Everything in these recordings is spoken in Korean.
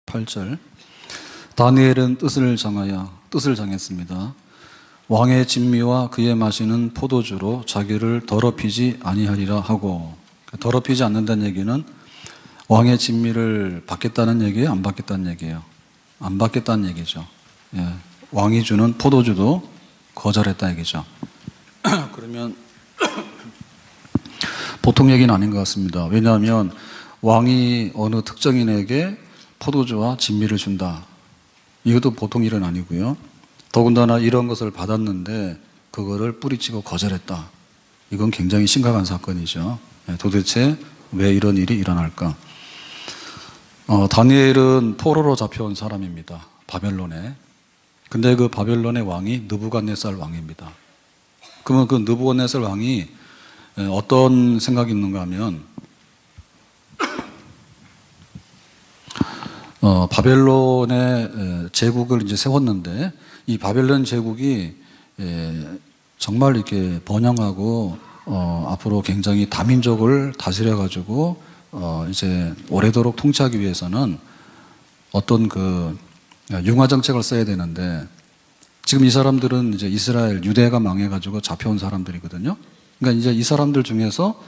8절. 다니엘은 뜻을 정했습니다. 왕의 진미와 그의 마시는 포도주로 자기를 더럽히지 아니하리라 하고, 더럽히지 않는다는 얘기는 왕의 진미를 받겠다는 얘기예요? 안 받겠다는 얘기예요? 안 받겠다는 얘기죠. 예. 왕이 주는 포도주도 거절했다 얘기죠. 그러면 보통 얘기는 아닌 것 같습니다. 왜냐하면 왕이 어느 특정인에게 포도주와 진미를 준다. 이것도 보통 일은 아니고요. 더군다나 이런 것을 받았는데 그거를 뿌리치고 거절했다. 이건 굉장히 심각한 사건이죠. 도대체 왜 이런 일이 일어날까? 다니엘은 포로로 잡혀온 사람입니다. 바벨론에. 근데 그 바벨론의 왕이 느부갓네살 왕입니다. 그러면 그 느부갓네살 왕이 어떤 생각이 있는가 하면 바벨론의 제국을 이제 세웠는데 이 바벨론 제국이 정말 이렇게 번영하고 앞으로 굉장히 다민족을 다스려 가지고 이제 오래도록 통치하기 위해서는 어떤 그 융화 정책을 써야 되는데 지금 이 사람들은 이제 이스라엘 유대가 망해 가지고 잡혀온 사람들이거든요. 그러니까 이제 이 사람들 중에서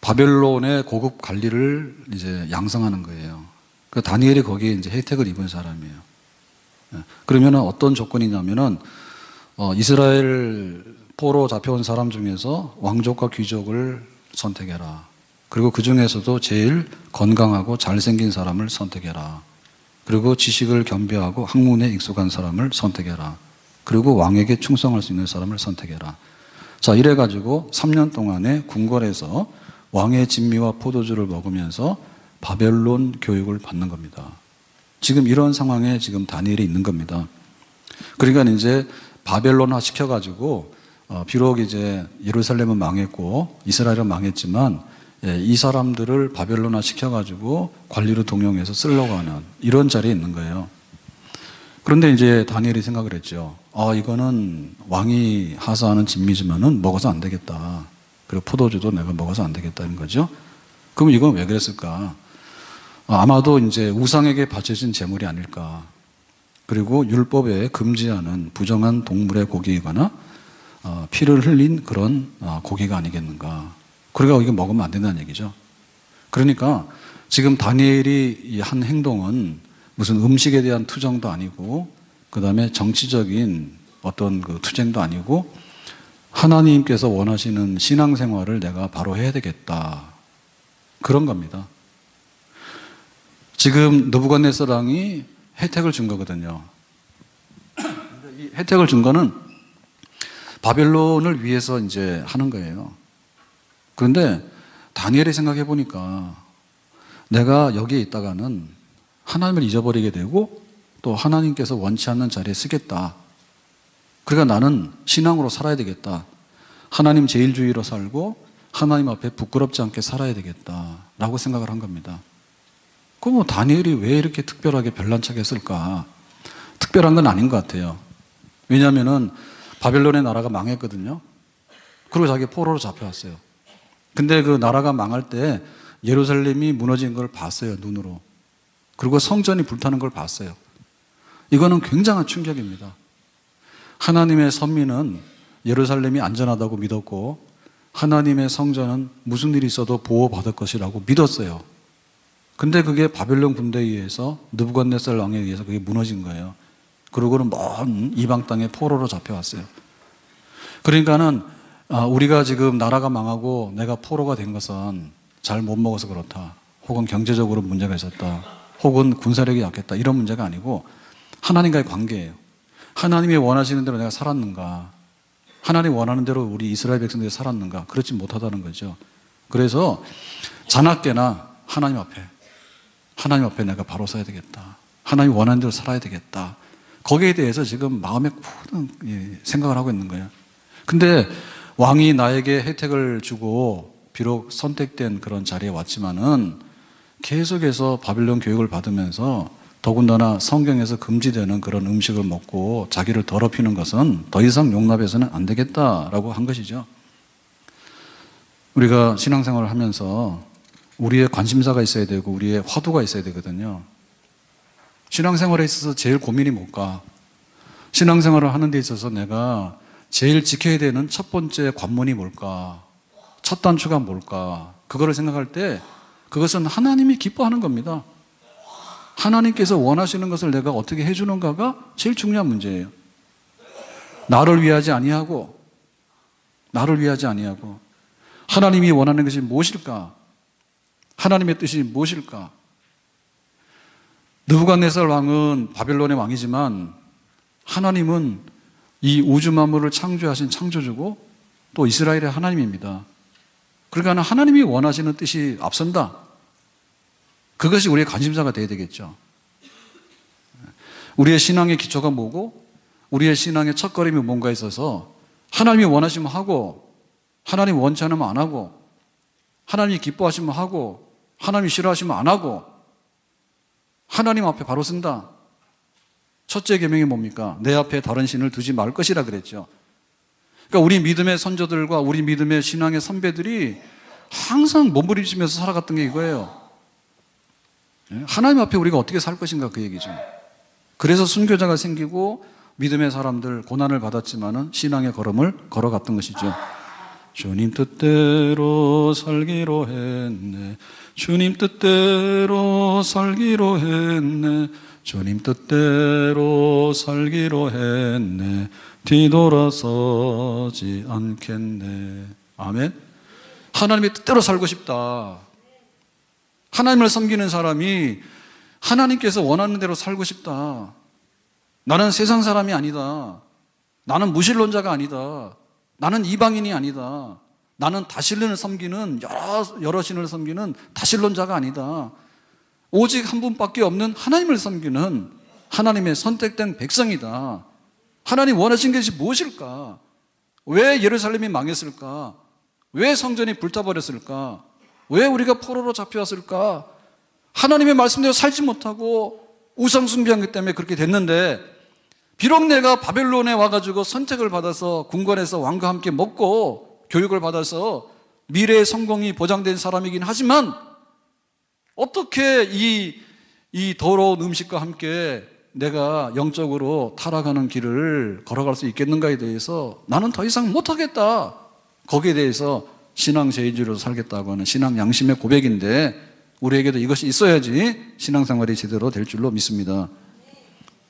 바벨론의 고급 관리를 이제 양성하는 거예요. 그 다니엘이 거기에 이제 혜택을 입은 사람이에요. 그러면 어떤 조건이냐면은 이스라엘 포로 잡혀온 사람 중에서 왕족과 귀족을 선택해라. 그리고 그 중에서도 제일 건강하고 잘생긴 사람을 선택해라. 그리고 지식을 겸비하고 학문에 익숙한 사람을 선택해라. 그리고 왕에게 충성할 수 있는 사람을 선택해라. 자, 이래가지고 3년 동안에 궁궐에서 왕의 진미와 포도주를 먹으면서 바벨론 교육을 받는 겁니다. 지금 이런 상황에 지금 다니엘이 있는 겁니다. 그러니까 이제 바벨론화 시켜가지고 비록 이제 예루살렘은 망했고 이스라엘은 망했지만 이 사람들을 바벨론화 시켜가지고 관리로 동용해서 쓰려고 하는 이런 자리에 있는 거예요. 그런데 이제 다니엘이 생각을 했죠. 이거는 왕이 하사하는 진미지만은 먹어서 안 되겠다. 그리고 포도주도 내가 먹어서 안 되겠다는 거죠. 그럼 이건 왜 그랬을까? 아마도 이제 우상에게 바쳐진 제물이 아닐까. 그리고 율법에 금지하는 부정한 동물의 고기이거나 피를 흘린 그런 고기가 아니겠는가. 그러니까 이거 먹으면 안 된다는 얘기죠. 그러니까 지금 다니엘이 한 행동은 무슨 음식에 대한 투정도 아니고 그 다음에 정치적인 어떤 그 투쟁도 아니고 하나님께서 원하시는 신앙생활을 내가 바로 해야 되겠다. 그런 겁니다. 지금 느부갓네살 왕이 혜택을 준 거거든요. 이 혜택을 준 거는 바벨론을 위해서 이제 하는 거예요. 그런데 다니엘이 생각해 보니까 내가 여기에 있다가는 하나님을 잊어버리게 되고 또 하나님께서 원치 않는 자리에 쓰겠다. 그러니까 나는 신앙으로 살아야 되겠다. 하나님 제일주의로 살고 하나님 앞에 부끄럽지 않게 살아야 되겠다라고 생각을 한 겁니다. 그럼 뭐 다니엘이 왜 이렇게 특별하게 별난 척 했을까? 특별한 건 아닌 것 같아요. 왜냐하면은 바벨론의 나라가 망했거든요. 그리고 자기 포로로 잡혀왔어요. 근데 그 나라가 망할 때 예루살렘이 무너진 걸 봤어요, 눈으로. 그리고 성전이 불타는 걸 봤어요. 이거는 굉장한 충격입니다. 하나님의 선민은 예루살렘이 안전하다고 믿었고 하나님의 성전은 무슨 일이 있어도 보호받을 것이라고 믿었어요. 근데 그게 바벨론 군대에 의해서 느부갓네살 왕에 의해서 그게 무너진 거예요. 그러고는 먼 이방 땅에 포로로 잡혀왔어요. 그러니까는 우리가 지금 나라가 망하고 내가 포로가 된 것은 잘 못 먹어서 그렇다. 혹은 경제적으로 문제가 있었다. 혹은 군사력이 약했다. 이런 문제가 아니고 하나님과의 관계예요. 하나님이 원하시는 대로 내가 살았는가? 하나님이 원하는 대로 우리 이스라엘 백성들이 살았는가? 그렇지 못하다는 거죠. 그래서 자나깨나 하나님 앞에 내가 바로 서야 되겠다. 하나님이 원하는 대로 살아야 되겠다. 거기에 대해서 지금 마음에 큰 생각을 하고 있는 거예요. 근데 왕이 나에게 혜택을 주고 비록 선택된 그런 자리에 왔지만은 계속해서 바벨론 교육을 받으면서 더군다나 성경에서 금지되는 그런 음식을 먹고 자기를 더럽히는 것은 더 이상 용납해서는 안 되겠다라고 한 것이죠. 우리가 신앙생활을 하면서 우리의 관심사가 있어야 되고 우리의 화두가 있어야 되거든요. 신앙생활에 있어서 제일 고민이 뭘까? 신앙생활을 하는 데 있어서 내가 제일 지켜야 되는 첫 번째 관문이 뭘까? 첫 단추가 뭘까? 그거를 생각할 때 그것은 하나님이 기뻐하는 겁니다. 하나님께서 원하시는 것을 내가 어떻게 해주는가가 제일 중요한 문제예요. 나를 위하지 아니하고 하나님이 원하는 것이 무엇일까? 하나님의 뜻이 무엇일까? 느부갓네살 왕은 바벨론의 왕이지만 하나님은 이 우주 만물을 창조하신 창조주고 또 이스라엘의 하나님입니다. 그러니까 하나님이 원하시는 뜻이 앞선다. 그것이 우리의 관심사가 되어야 되겠죠. 우리의 신앙의 기초가 뭐고 우리의 신앙의 첫걸음이 뭔가 있어서 하나님이 원하시면 하고 하나님 원치 않으면 안 하고 하나님이 기뻐하시면 하고 하나님이 싫어하시면 안 하고 하나님 앞에 바로 쓴다. 첫째 계명이 뭡니까? 내 앞에 다른 신을 두지 말 것이라 그랬죠. 그러니까 우리 믿음의 선조들과 우리 믿음의 신앙의 선배들이 항상 몸부림치면서 살아갔던 게 이거예요. 하나님 앞에 우리가 어떻게 살 것인가 그 얘기죠. 그래서 순교자가 생기고 믿음의 사람들 고난을 받았지만은 신앙의 걸음을 걸어갔던 것이죠. 주님 뜻대로 살기로 했네. 주님 뜻대로 살기로 했네. 주님 뜻대로 살기로 했네. 뒤돌아서지 않겠네. 아멘. 하나님의 뜻대로 살고 싶다. 하나님을 섬기는 사람이 하나님께서 원하는 대로 살고 싶다. 나는 세상 사람이 아니다. 나는 무신론자가 아니다. 나는 이방인이 아니다. 나는 다신론을 섬기는 여러 신을 섬기는 다신론자가 아니다. 오직 한 분밖에 없는 하나님을 섬기는 하나님의 선택된 백성이다. 하나님 원하신 것이 무엇일까? 왜 예루살렘이 망했을까? 왜 성전이 불타버렸을까? 왜 우리가 포로로 잡혀왔을까? 하나님의 말씀대로 살지 못하고 우상숭배한 것 때문에 그렇게 됐는데 비록 내가 바벨론에 와가지고 선택을 받아서 궁궐에서 왕과 함께 먹고 교육을 받아서 미래의 성공이 보장된 사람이긴 하지만 어떻게 이 더러운 음식과 함께 내가 영적으로 타락하는 길을 걸어갈 수 있겠는가에 대해서 나는 더 이상 못하겠다. 거기에 대해서 신앙 제일주의로 살겠다고 하는 신앙 양심의 고백인데 우리에게도 이것이 있어야지 신앙생활이 제대로 될 줄로 믿습니다.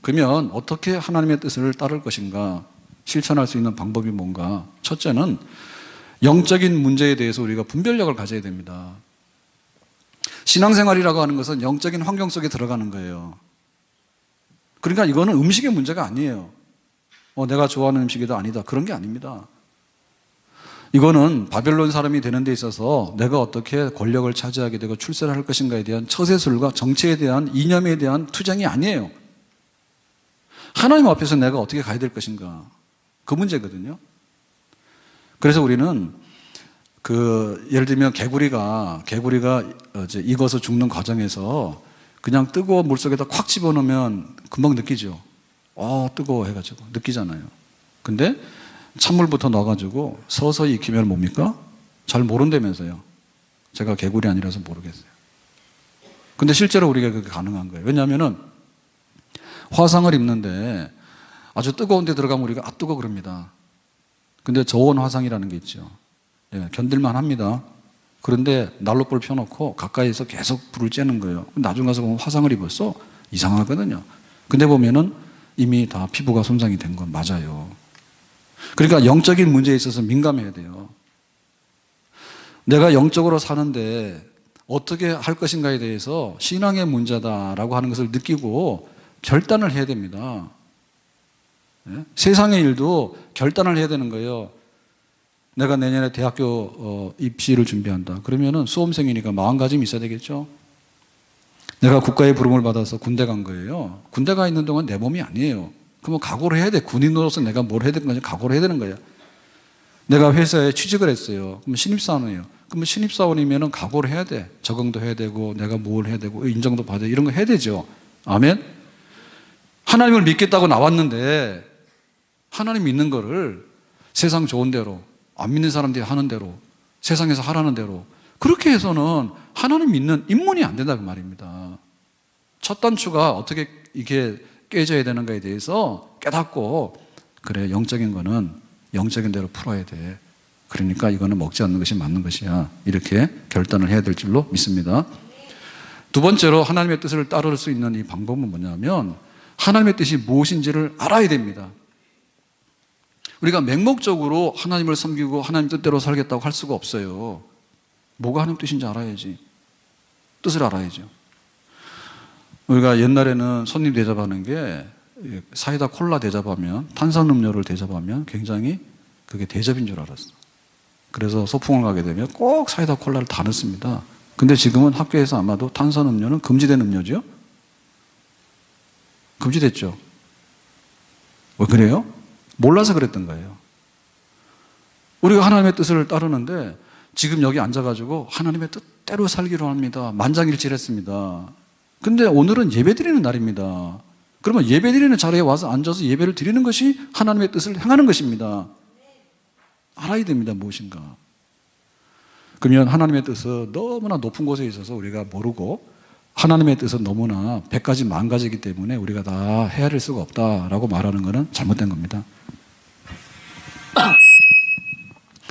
그러면 어떻게 하나님의 뜻을 따를 것인가? 실천할 수 있는 방법이 뭔가? 첫째는 영적인 문제에 대해서 우리가 분별력을 가져야 됩니다. 신앙생활이라고 하는 것은 영적인 환경 속에 들어가는 거예요. 그러니까 이거는 음식의 문제가 아니에요. 내가 좋아하는 음식이다 아니다 그런 게 아닙니다. 이거는 바벨론 사람이 되는 데 있어서 내가 어떻게 권력을 차지하게 되고 출세를 할 것인가에 대한 처세술과 정치에 대한 이념에 대한 투쟁이 아니에요. 하나님 앞에서 내가 어떻게 가야 될 것인가 그 문제거든요. 그래서 우리는 예를 들면 개구리가 이제 익어서 죽는 과정에서 그냥 뜨거운 물속에다 콱 집어넣으면 금방 느끼죠. 뜨거워 해가지고 느끼잖아요. 근데 찬물부터 넣어가지고 서서히 익히면 뭡니까? 잘 모른다면서요. 제가 개구리 아니라서 모르겠어요. 근데 실제로 우리가 그게 가능한 거예요. 왜냐하면은 화상을 입는데 아주 뜨거운 데 들어가면 우리가 뜨거워 그럽니다. 근데 저온 화상이라는 게 있죠. 견딜만 합니다. 그런데 난로불 펴놓고 가까이서 계속 불을 쬐는 거예요. 나중 가서 보면 화상을 입었어. 이상하거든요. 근데 보면은 이미 다 피부가 손상이 된 건 맞아요. 그러니까 영적인 문제에 있어서 민감해야 돼요. 내가 영적으로 사는데 어떻게 할 것인가에 대해서 신앙의 문제다라고 하는 것을 느끼고 결단을 해야 됩니다. 세상의 일도 결단을 해야 되는 거예요. 내가 내년에 대학교 입시를 준비한다. 그러면은 수험생이니까 마음가짐이 있어야 되겠죠. 내가 국가의 부름을 받아서 군대 간 거예요. 군대 가 있는 동안 내 몸이 아니에요. 그러면 각오를 해야 돼. 군인으로서 내가 뭘 해야 되는 건지 각오를 해야 되는 거야. 내가 회사에 취직을 했어요. 그러면 신입사원이에요. 그러면 신입사원이면 각오를 해야 돼. 적응도 해야 되고 내가 뭘 해야 되고 인정도 받아야 돼. 이런 거 해야 되죠. 아멘. 하나님을 믿겠다고 나왔는데 하나님 믿는 거를 세상 좋은 대로 안 믿는 사람들이 하는 대로 세상에서 하라는 대로 그렇게 해서는 하나님 믿는 입문이 안 된다 그 말입니다. 첫 단추가 어떻게 이게 깨져야 되는가에 대해서 깨닫고, 그래, 영적인 거는 영적인 대로 풀어야 돼. 그러니까 이거는 먹지 않는 것이 맞는 것이야. 이렇게 결단을 해야 될 줄로 믿습니다. 두 번째로 하나님의 뜻을 따를 수 있는 이 방법은 뭐냐면, 하나님의 뜻이 무엇인지를 알아야 됩니다. 우리가 맹목적으로 하나님을 섬기고 하나님 뜻대로 살겠다고 할 수가 없어요. 뭐가 하나님 뜻인지 알아야지. 뜻을 알아야죠. 우리가 옛날에는 손님 대접하는 게 사이다 콜라 대접하면, 탄산음료를 대접하면 굉장히 그게 대접인 줄 알았어. 그래서 소풍을 가게 되면 꼭 사이다 콜라를 다 넣습니다. 근데 지금은 학교에서 아마도 탄산음료는 금지된 음료죠? 금지됐죠? 왜 그래요? 몰라서 그랬던 거예요. 우리가 하나님의 뜻을 따르는데 지금 여기 앉아가지고 하나님의 뜻대로 살기로 합니다. 만장일치했습니다. 근데 오늘은 예배 드리는 날입니다. 그러면 예배 드리는 자리에 와서 앉아서 예배를 드리는 것이 하나님의 뜻을 행하는 것입니다. 알아야 됩니다. 무엇인가. 그러면 하나님의 뜻은 너무나 높은 곳에 있어서 우리가 모르고, 하나님의 뜻은 너무나 100가지 만가지이기 때문에 우리가 다 헤아릴 수가 없다라고 말하는 것은 잘못된 겁니다.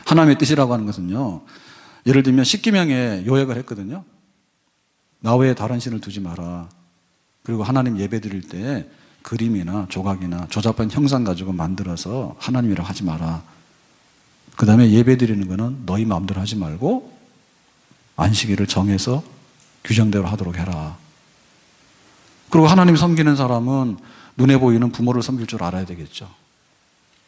하나님의 뜻이라고 하는 것은요, 예를 들면 십계명에 요약을 했거든요. 나 외에 다른 신을 두지 마라. 그리고 하나님 예배 드릴 때 그림이나 조각이나 조잡한 형상 가지고 만들어서 하나님이라고 하지 마라. 그 다음에 예배 드리는 거는 너희 마음대로 하지 말고 안식일을 정해서 규정대로 하도록 해라. 그리고 하나님 섬기는 사람은 눈에 보이는 부모를 섬길 줄 알아야 되겠죠.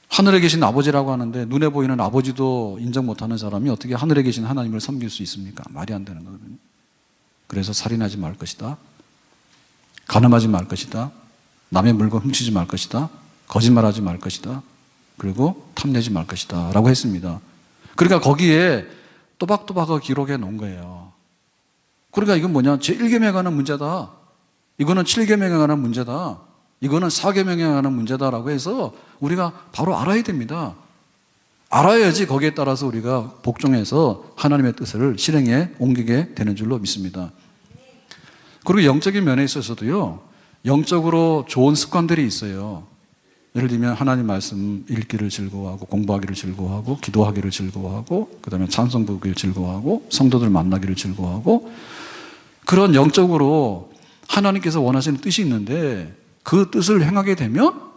하늘에 계신 아버지라고 하는데 눈에 보이는 아버지도 인정 못하는 사람이 어떻게 하늘에 계신 하나님을 섬길 수 있습니까? 말이 안 되는 거거든요. 그래서 살인하지 말 것이다. 간음하지 말 것이다. 남의 물건 훔치지 말 것이다. 거짓말하지 말 것이다. 그리고 탐내지 말 것이다 라고 했습니다. 그러니까 거기에 또박또박 기록해 놓은 거예요. 그러니까 이건 뭐냐, 제1계명에 관한 문제다, 이거는 7계명에 관한 문제다, 이거는 4계명에 관한 문제다라고 해서 우리가 바로 알아야 됩니다. 알아야지 거기에 따라서 우리가 복종해서 하나님의 뜻을 실행에 옮기게 되는 줄로 믿습니다. 그리고 영적인 면에 있어서도요, 영적으로 좋은 습관들이 있어요. 예를 들면 하나님 말씀 읽기를 즐거워하고, 공부하기를 즐거워하고, 기도하기를 즐거워하고, 그 다음에 찬송 부르기를 즐거워하고, 성도들 만나기를 즐거워하고, 그런 영적으로 하나님께서 원하시는 뜻이 있는데 그 뜻을 행하게 되면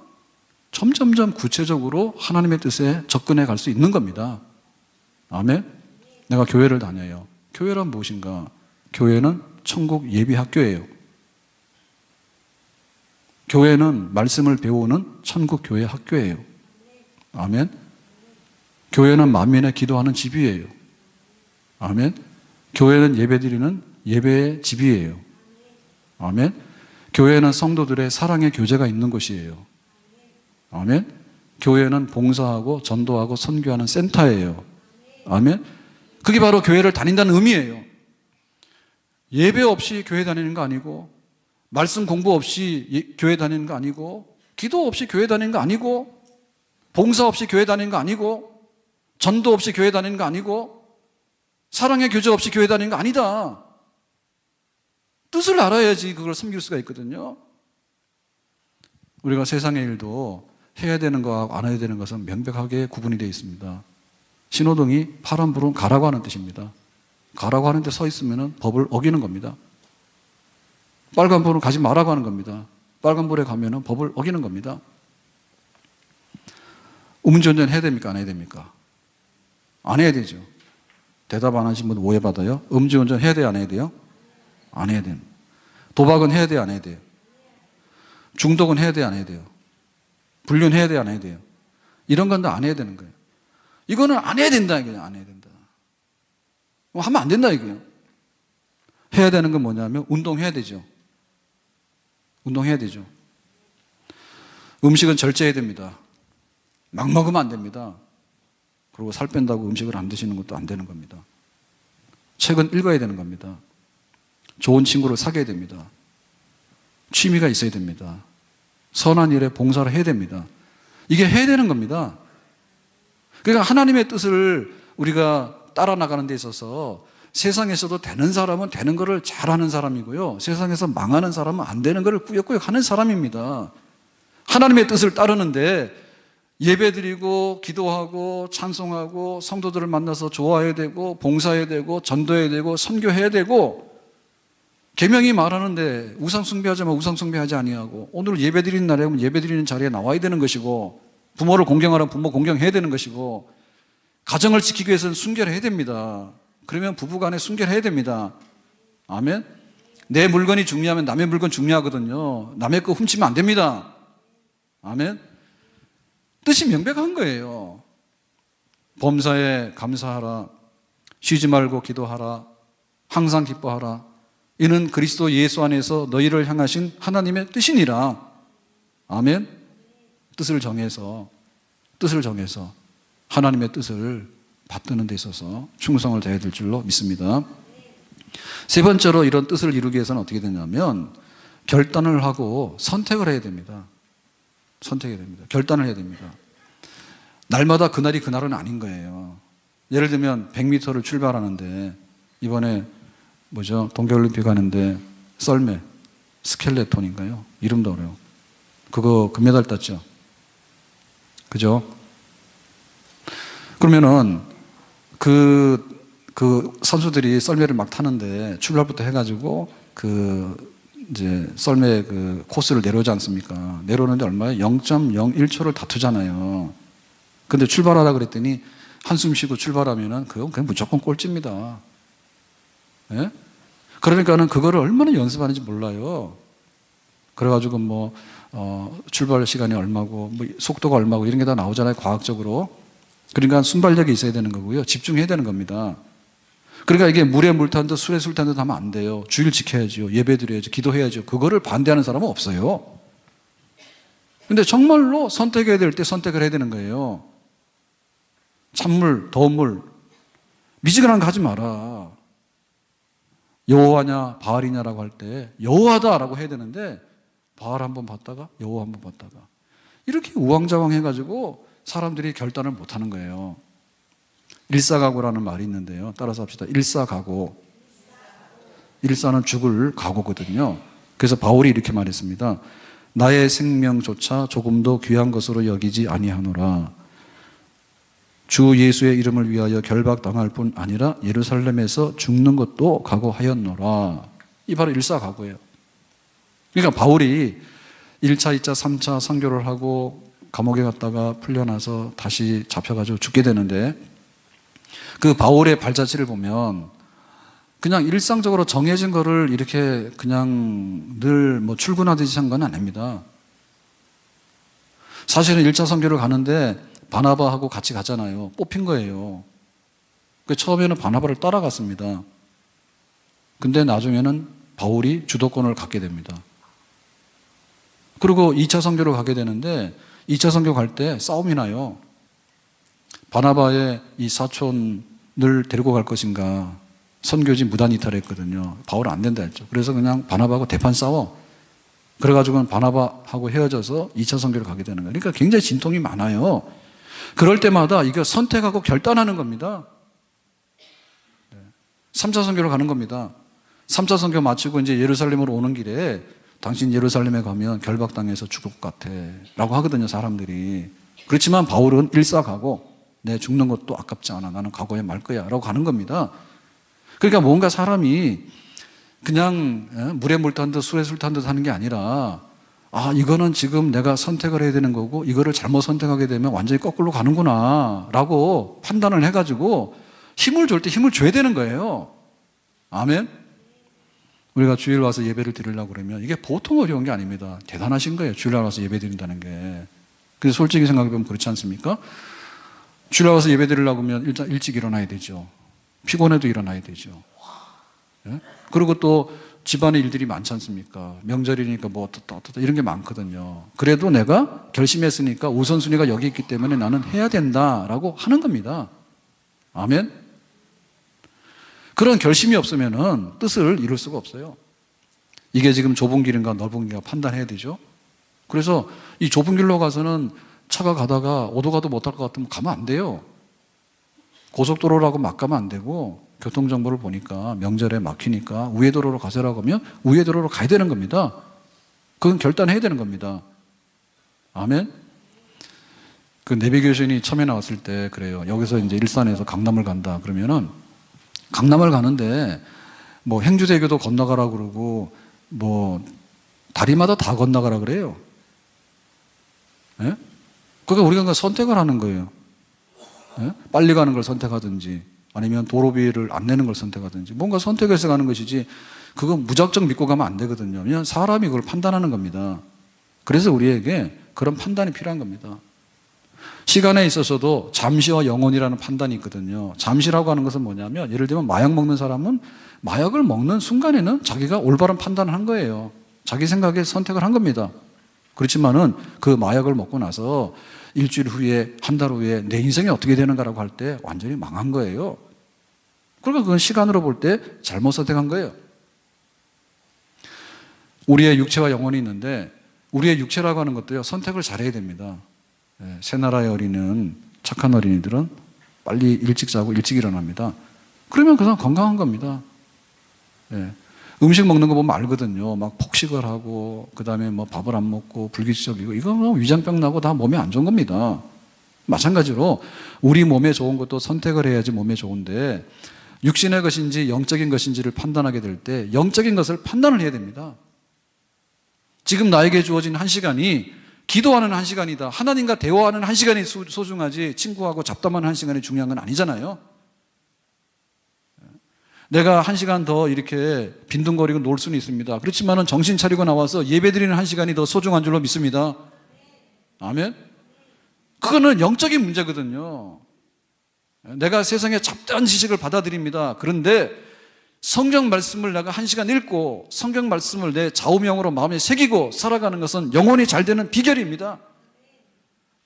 점점점 구체적으로 하나님의 뜻에 접근해 갈 수 있는 겁니다. 아멘. 내가 교회를 다녀요. 교회란 무엇인가? 교회는 천국 예비학교예요. 교회는 말씀을 배우는 천국 교회 학교예요. 아멘. 교회는 만민의 기도하는 집이에요. 아멘. 교회는 예배드리는 예배의 집이에요. 아멘. 교회는 성도들의 사랑의 교제가 있는 곳이에요. 아멘. 교회는 봉사하고 전도하고 선교하는 센터예요. 아멘. 그게 바로 교회를 다닌다는 의미예요. 예배 없이 교회 다니는 거 아니고, 말씀 공부 없이 교회 다니는 거 아니고, 기도 없이 교회 다니는 거 아니고, 봉사 없이 교회 다니는 거 아니고, 전도 없이 교회 다니는 거 아니고, 사랑의 교제 없이 교회 다니는 거 아니다. 뜻을 알아야지 그걸 섬길 수가 있거든요. 우리가 세상의 일도 해야 되는 거하고 안 해야 되는 것은 명백하게 구분이 되어 있습니다. 신호등이 파란불은 가라고 하는 뜻입니다. 가라고 하는데 서 있으면 법을 어기는 겁니다. 빨간불은 가지 말라고 하는 겁니다. 빨간불에 가면 법을 어기는 겁니다. 음주운전 해야 됩니까? 안 해야 됩니까? 안 해야 되죠. 대답 안 하신 분 오해받아요. 음주운전 해야 돼요? 안 해야 돼요? 안 해야 돼요. 도박은 해야 돼요? 안 해야 돼요? 중독은 해야 돼요? 안 해야 돼요? 불륜 해야 돼요? 안 해야 돼요? 이런 건 다 안 해야 되는 거예요. 이거는 안 해야 된다, 이거예요. 안 해야 된다. 하면 안 된다, 이거예요. 해야 되는 건 뭐냐면 운동해야 되죠. 운동해야 되죠. 음식은 절제해야 됩니다. 막 먹으면 안 됩니다. 그리고 살 뺀다고 음식을 안 드시는 것도 안 되는 겁니다. 책은 읽어야 되는 겁니다. 좋은 친구를 사귀어야 됩니다. 취미가 있어야 됩니다. 선한 일에 봉사를 해야 됩니다. 이게 해야 되는 겁니다. 그러니까 하나님의 뜻을 우리가 따라 나가는 데 있어서 세상에서도 되는 사람은 되는 거를 잘하는 사람이고요. 세상에서 망하는 사람은 안 되는 거를 꾸역꾸역 하는 사람입니다. 하나님의 뜻을 따르는데 예배드리고 기도하고 찬송하고 성도들을 만나서 좋아해야 되고 봉사해야 되고 전도해야 되고 선교해야 되고 계명이 말하는데 우상 숭배하자면 우상 숭배하지 아니하고 오늘 예배드리는 날에 예배드리는 자리에 나와야 되는 것이고 부모를 공경하라면 부모 공경해야 되는 것이고 가정을 지키기 위해서는 순결해야 됩니다. 그러면 부부간에 순결해야 됩니다. 아멘. 내 물건이 중요하면 남의 물건 중요하거든요. 남의 거 훔치면 안 됩니다. 아멘. 뜻이 명백한 거예요. 범사에 감사하라. 쉬지 말고 기도하라. 항상 기뻐하라. 이는 그리스도 예수 안에서 너희를 향하신 하나님의 뜻이니라. 아멘. 뜻을 정해서 하나님의 뜻을 받드는 데 있어서 충성을 다해야 될 줄로 믿습니다. 세 번째로 이런 뜻을 이루기 위해서는 어떻게 되냐면 결단을 하고 선택을 해야 됩니다. 선택해야 됩니다. 결단을 해야 됩니다. 날마다 그날이 그날은 아닌 거예요. 예를 들면 100m를 출발하는데 이번에 동계올림픽 하는데 썰매, 스켈레톤인가요? 이름도 어려워. 그거 금메달 땄죠. 그죠? 그러면은 그 선수들이 썰매를 막 타는데 출발부터 해가지고 이제 썰매 코스를 내려오지 않습니까? 내려오는데 얼마예요? 0.01초를 다투잖아요. 근데 출발하라 그랬더니 한숨 쉬고 출발하면은 그건 그냥 무조건 꼴찌입니다. 예? 그러니까는 그거를 얼마나 연습하는지 몰라요. 그래가지고 출발 시간이 얼마고, 속도가 얼마고 이런 게 다 나오잖아요, 과학적으로. 그러니까 순발력이 있어야 되는 거고요. 집중해야 되는 겁니다. 그러니까 이게 물에 물 탄 듯 술에 술 탄 듯 하면 안 돼요. 주일 지켜야죠. 예배 드려야죠. 기도해야죠. 그거를 반대하는 사람은 없어요. 근데 정말로 선택해야 될 때 선택을 해야 되는 거예요. 찬물, 더운 물, 미지근한 거 하지 마라. 여호와냐 바알이냐라고 할 때 여호와다라고 해야 되는데 바알 한번 봤다가 여호와 한번 봤다가 이렇게 우왕좌왕 해가지고 사람들이 결단을 못하는 거예요. 일사각오라는 말이 있는데요. 따라서 합시다. 일사각오. 일사는 죽을 각오거든요. 그래서 바울이 이렇게 말했습니다. 나의 생명조차 조금도 귀한 것으로 여기지 아니하노라. 주 예수의 이름을 위하여 결박당할 뿐 아니라 예루살렘에서 죽는 것도 각오하였노라. 이 바로 일사각오예요. 그러니까 바울이 1차, 2차, 3차 선교를 하고 감옥에 갔다가 풀려나서 다시 잡혀가지고 죽게 되는데 그 바울의 발자취를 보면 그냥 일상적으로 정해진 거를 이렇게 그냥 늘 출근하듯이 한 건 아닙니다. 사실은 1차 선교를 가는데 바나바하고 같이 갔잖아요. 뽑힌 거예요. 처음에는 바나바를 따라갔습니다. 근데 나중에는 바울이 주도권을 갖게 됩니다. 그리고 2차 선교를 가게 되는데 2차 선교 갈 때 싸움이 나요. 바나바의 이 사촌을 데리고 갈 것인가. 선교지 무단 이탈했거든요. 바울은 안 된다 했죠. 그래서 그냥 바나바하고 대판 싸워. 그래가지고는 바나바하고 헤어져서 2차 선교를 가게 되는 거예요. 그러니까 굉장히 진통이 많아요. 그럴 때마다 이거 선택하고 결단하는 겁니다. 3차 선교를 가는 겁니다. 3차 선교 마치고 이제 예루살렘으로 오는 길에 당신 예루살렘에 가면 결박당해서 죽을 것 같아 라고 하거든요, 사람들이. 그렇지만 바울은 일사각오, 내 죽는 것도 아깝지 않아. 나는 각오해 말 거야 라고 가는 겁니다. 그러니까 뭔가 사람이 그냥 물에 물 탄 듯 술에 술 탄 듯 하는 게 아니라 이거는 지금 내가 선택을 해야 되는 거고 이거를 잘못 선택하게 되면 완전히 거꾸로 가는구나 라고 판단을 해가지고 힘을 줄 때 힘을 줘야 되는 거예요. 아멘. 우리가 주일 와서 예배를 드리려고 그러면 이게 보통 어려운 게 아닙니다. 대단하신 거예요. 주일 와서 예배 드린다는 게. 그래서 솔직히 생각해보면 그렇지 않습니까? 주일 와서 예배 드리려고 하면 일단 일찍 일어나야 되죠. 피곤해도 일어나야 되죠. 예? 그리고 또 집안에 일들이 많지 않습니까? 명절이니까 어떻다 이런 게 많거든요. 그래도 내가 결심했으니까 우선순위가 여기 있기 때문에 나는 해야 된다라고 하는 겁니다. 아멘. 그런 결심이 없으면은 뜻을 이룰 수가 없어요. 이게 지금 좁은 길인가 넓은 길인가 판단해야 되죠. 그래서 이 좁은 길로 가서는 차가 가다가 오도 가도 못할 것 같으면 가면 안 돼요. 고속도로라고 막 가면 안 되고 교통정보를 보니까 명절에 막히니까 우회도로로 가세라고 하면 우회도로로 가야 되는 겁니다. 그건 결단해야 되는 겁니다. 아멘? 그 내비게이션이 처음에 나왔을 때 그래요. 여기서 이제 일산에서 강남을 간다. 그러면은 강남을 가는데 뭐 행주대교도 건너가라 그러고 뭐 다리마다 다 건너가라 그래요. 예? 그러니까 우리가 선택을 하는 거예요. 예? 빨리 가는 걸 선택하든지 아니면 도로비를 안 내는 걸 선택하든지 뭔가 선택해서 가는 것이지 그건 무작정 믿고 가면 안 되거든요. 왜냐하면 사람이 그걸 판단하는 겁니다. 그래서 우리에게 그런 판단이 필요한 겁니다. 시간에 있어서도 잠시와 영원이라는 판단이 있거든요. 잠시라고 하는 것은 뭐냐면 예를 들면 마약 먹는 사람은 마약을 먹는 순간에는 자기가 올바른 판단을 한 거예요. 자기 생각에 선택을 한 겁니다. 그렇지만은 그 마약을 먹고 나서 일주일 후에 한 달 후에 내 인생이 어떻게 되는가라고 할 때 완전히 망한 거예요. 그러니까 그건 시간으로 볼 때 잘못 선택한 거예요. 우리의 육체와 영혼이 있는데 우리의 육체라고 하는 것도요 선택을 잘해야 됩니다. 새 나라의 어린이는 착한 어린이들은 빨리 일찍 자고 일찍 일어납니다. 그러면 그 사람 건강한 겁니다. 음식 먹는 거 보면 알거든요. 막 폭식을 하고 그 다음에 뭐 밥을 안 먹고 불규칙적이고 이거 뭐 위장병 나고 다 몸에 안 좋은 겁니다. 마찬가지로 우리 몸에 좋은 것도 선택을 해야지 몸에 좋은데 육신의 것인지 영적인 것인지를 판단하게 될 때 영적인 것을 판단을 해야 됩니다. 지금 나에게 주어진 한 시간이 기도하는 한 시간이다. 하나님과 대화하는 한 시간이 소중하지 친구하고 잡담하는 한 시간이 중요한 건 아니잖아요. 내가 한 시간 더 이렇게 빈둥거리고 놀 수는 있습니다. 그렇지만은 정신 차리고 나와서 예배드리는 한 시간이 더 소중한 줄로 믿습니다. 아멘? 그거는 영적인 문제거든요. 내가 세상의 잡다한 지식을 받아들입니다. 그런데 성경 말씀을 내가 한 시간 읽고 성경 말씀을 내 좌우명으로 마음에 새기고 살아가는 것은 영혼이 잘 되는 비결입니다.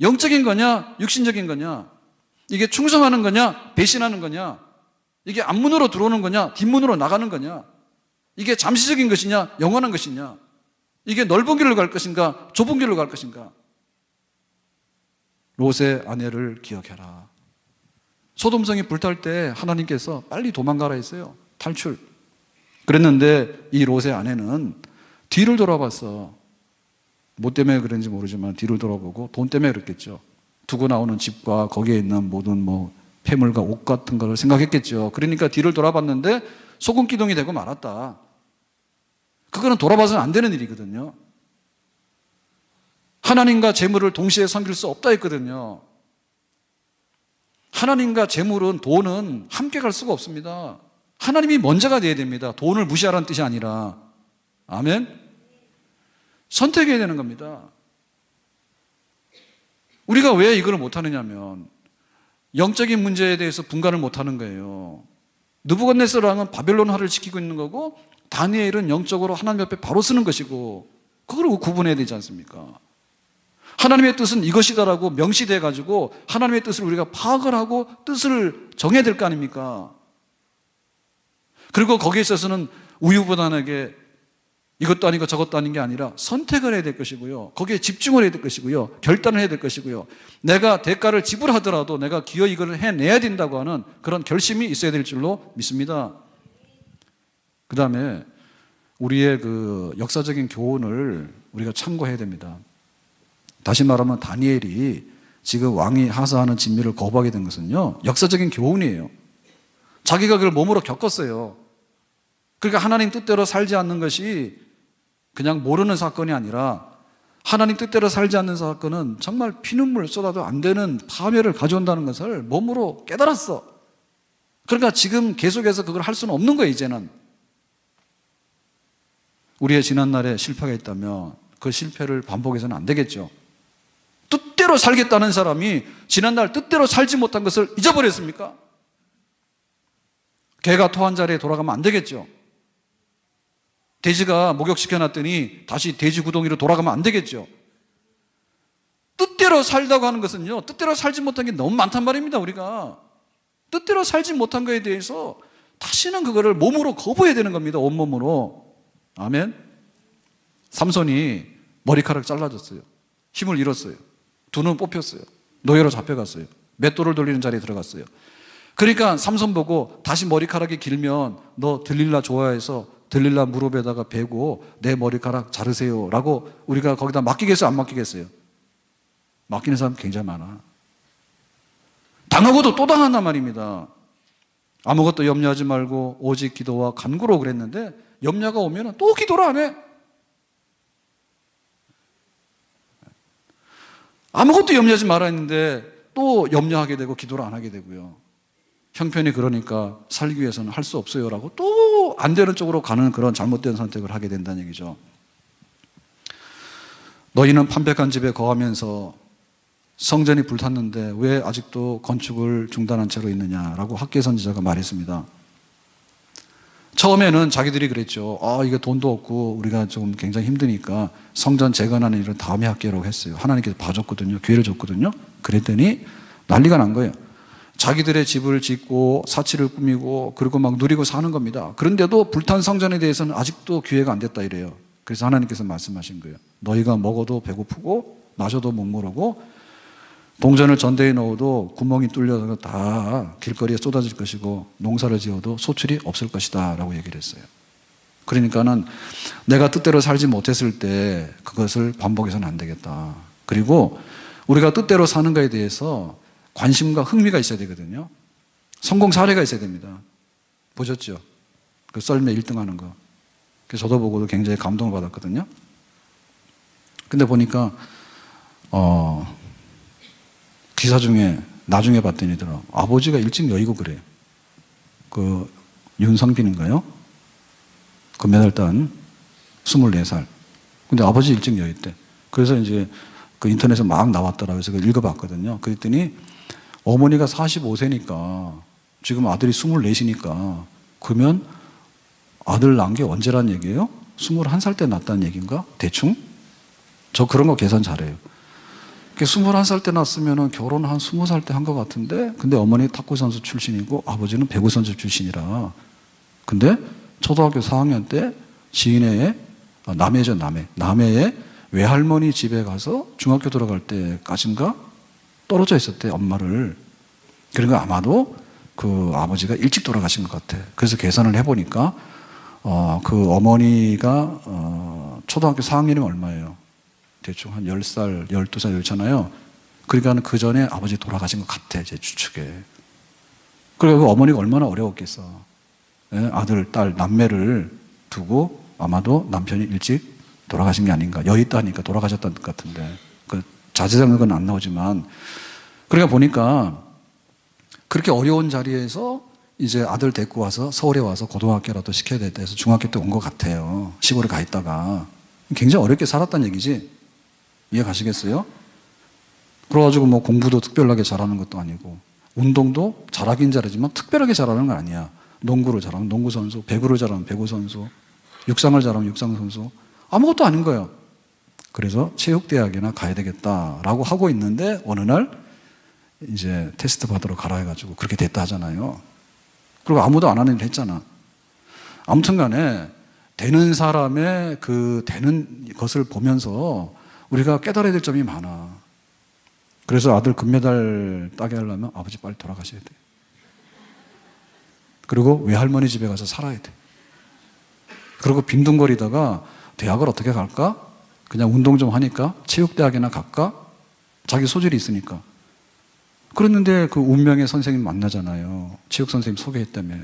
영적인 거냐 육신적인 거냐, 이게 충성하는 거냐 배신하는 거냐, 이게 앞문으로 들어오는 거냐 뒷문으로 나가는 거냐, 이게 잠시적인 것이냐 영원한 것이냐, 이게 넓은 길로 갈 것인가 좁은 길로 갈 것인가. 롯의 아내를 기억해라. 소돔성이 불탈 때 하나님께서 빨리 도망가라 했어요. 탈출. 그랬는데 이 롯의 아내는 뒤를 돌아봤어. 뭐 때문에 그런지 모르지만 뒤를 돌아보고 돈 때문에 그랬겠죠. 두고 나오는 집과 거기에 있는 모든 뭐 폐물과 옷 같은 걸 생각했겠죠. 그러니까 뒤를 돌아봤는데 소금기둥이 되고 말았다. 그거는 돌아봐서는 안 되는 일이거든요. 하나님과 재물을 동시에 섬길 수 없다 했거든요. 하나님과 재물은 돈은 함께 갈 수가 없습니다. 하나님이 먼저가 돼야 됩니다. 돈을 무시하라는 뜻이 아니라. 아멘? 선택해야 되는 겁니다. 우리가 왜 이걸 못하느냐면 영적인 문제에 대해서 분간을 못하는 거예요. 느부갓네살 왕은 바벨론 화를 지키고 있는 거고 다니엘은 영적으로 하나님 옆에 바로 서는 것이고 그걸 구분해야 되지 않습니까? 하나님의 뜻은 이것이다라고 명시돼 가지고 하나님의 뜻을 우리가 파악을 하고 뜻을 정해야 될 거 아닙니까? 그리고 거기에 있어서는 우유부단하게 이것도 아니고 저것도 아닌 게 아니라 선택을 해야 될 것이고요. 거기에 집중을 해야 될 것이고요. 결단을 해야 될 것이고요. 내가 대가를 지불하더라도 내가 기어이 이걸 해내야 된다고 하는 그런 결심이 있어야 될 줄로 믿습니다. 그 다음에 우리의 그 역사적인 교훈을 우리가 참고해야 됩니다. 다시 말하면 다니엘이 지금 왕이 하사하는 진미를 거부하게 된 것은요, 역사적인 교훈이에요. 자기가 그걸 몸으로 겪었어요. 그러니까 하나님 뜻대로 살지 않는 것이 그냥 모르는 사건이 아니라 하나님 뜻대로 살지 않는 사건은 정말 피눈물 쏟아도 안 되는 파멸을 가져온다는 것을 몸으로 깨달았어. 그러니까 지금 계속해서 그걸 할 수는 없는 거예요. 이제는 우리의 지난날에 실패가 있다면 그 실패를 반복해서는 안 되겠죠. 뜻대로 살겠다는 사람이 지난날 뜻대로 살지 못한 것을 잊어버렸습니까? 개가 토한 자리에 돌아가면 안 되겠죠. 돼지가 목욕시켜놨더니 다시 돼지 구덩이로 돌아가면 안 되겠죠. 뜻대로 살다고 하는 것은요, 뜻대로 살지 못한 게 너무 많단 말입니다. 우리가 뜻대로 살지 못한 거에 대해서 다시는 그거를 몸으로 거부해야 되는 겁니다. 온몸으로. 아멘. 삼손이 머리카락 잘라졌어요. 힘을 잃었어요. 두 눈 뽑혔어요. 노예로 잡혀갔어요. 맷돌을 돌리는 자리에 들어갔어요. 그러니까 삼손 보고 다시 머리카락이 길면 너 들릴라 좋아해서 들릴라 무릎에다가 베고 내 머리카락 자르세요 라고 우리가 거기다 맡기겠어요? 안 맡기겠어요? 맡기는 사람 굉장히 많아. 당하고도 또 당한단 말입니다. 아무것도 염려하지 말고 오직 기도와 간구로 그랬는데 염려가 오면 또 기도를 안 해. 아무것도 염려하지 말아 했는데 또 염려하게 되고 기도를 안 하게 되고요. 형편이 그러니까 살기 위해서는 할 수 없어요라고 또 안 되는 쪽으로 가는 그런 잘못된 선택을 하게 된다는 얘기죠. 너희는 판백한 집에 거하면서 성전이 불탔는데 왜 아직도 건축을 중단한 채로 있느냐라고 학개 선지자가 말했습니다. 처음에는 자기들이 그랬죠. 이게 돈도 없고 우리가 좀 굉장히 힘드니까 성전 재건하는 일은 다음에 할게라고 했어요. 하나님께서 봐줬거든요. 기회를 줬거든요. 그랬더니 난리가 난 거예요. 자기들의 집을 짓고 사치를 꾸미고 그리고 막 누리고 사는 겁니다. 그런데도 불탄 성전에 대해서는 아직도 기회가 안 됐다 이래요. 그래서 하나님께서 말씀하신 거예요. 너희가 먹어도 배고프고 마셔도 목마르고 동전을 전대에 넣어도 구멍이 뚫려서 다 길거리에 쏟아질 것이고 농사를 지어도 소출이 없을 것이다 라고 얘기를 했어요. 그러니까는 내가 뜻대로 살지 못했을 때 그것을 반복해서는 안 되겠다. 그리고 우리가 뜻대로 사는 것에 대해서 관심과 흥미가 있어야 되거든요. 성공 사례가 있어야 됩니다. 보셨죠? 그 썰매 1등 하는 거. 그래서 저도 보고도 굉장히 감동을 받았거든요. 근데 보니까 기사 중에 나중에 봤더니더라. 아버지가 일찍 여의고 그래요. 그 윤성빈인가요? 금메달 딴 24살. 근데 아버지 일찍 여의대. 그래서 이제 그 인터넷에 막 나왔더라. 그래서 그걸 읽어봤거든요. 그랬더니 어머니가 45세니까 지금 아들이 24시니까 그러면 아들 낳은 게 언제란 얘기예요? 21살 때 낳았다는 얘기인가? 대충? 저 그런 거 계산 잘해요. 21살 때 낳았으면 결혼 한 20살 때 한 것 같은데 근데 어머니 탁구 선수 출신이고 아버지는 배구 선수 출신이라 근데 초등학교 4학년 때 지인의 남해죠 남해의 외할머니 집에 가서 중학교 들어갈 때까지인가 떨어져 있었대 엄마를. 그러니까 아마도 그 아버지가 일찍 돌아가신 것 같아. 그래서 계산을 해보니까 그 어머니가 초등학교 4학년이면 얼마예요? 대충 한 10살, 12살 이렇잖아요. 그러니까 그 전에 아버지 돌아가신 것 같아, 제 추측에. 그리고 그 어머니가 얼마나 어려웠겠어. 예? 아들, 딸, 남매를 두고 아마도 남편이 일찍 돌아가신 게 아닌가. 여의다니까 돌아가셨다는 것 같은데. 그 자세한 안 나오지만. 그러니까 보니까 그렇게 어려운 자리에서 이제 아들 데리고 와서 서울에 와서 고등학교라도 시켜야 됐다 해서 중학교 때 온 것 같아요. 시골에 가 있다가. 굉장히 어렵게 살았다는 얘기지. 이해 가시겠어요? 그래가지고 뭐 공부도 특별하게 잘하는 것도 아니고 운동도 잘하긴 잘하지만 특별하게 잘하는 건 아니야. 농구를 잘하면 농구 선수, 배구를 잘하면 배구 선수, 육상을 잘하면 육상 선수. 아무것도 아닌 거예요. 그래서 체육대학이나 가야 되겠다라고 하고 있는데 어느 날 이제 테스트 받으러 가라 해가지고 그렇게 됐다 하잖아요. 그리고 아무도 안 하는 일 했잖아. 아무튼 간에 되는 사람의 그 되는 것을 보면서 우리가 깨달아야 될 점이 많아. 그래서 아들 금메달 따게 하려면 아버지 빨리 돌아가셔야 돼. 그리고 외할머니 집에 가서 살아야 돼. 그리고 빈둥거리다가 대학을 어떻게 갈까? 그냥 운동 좀 하니까 체육대학이나 갈까? 자기 소질이 있으니까. 그랬는데 그 운명의 선생님 만나잖아요. 체육 선생님 소개했다며.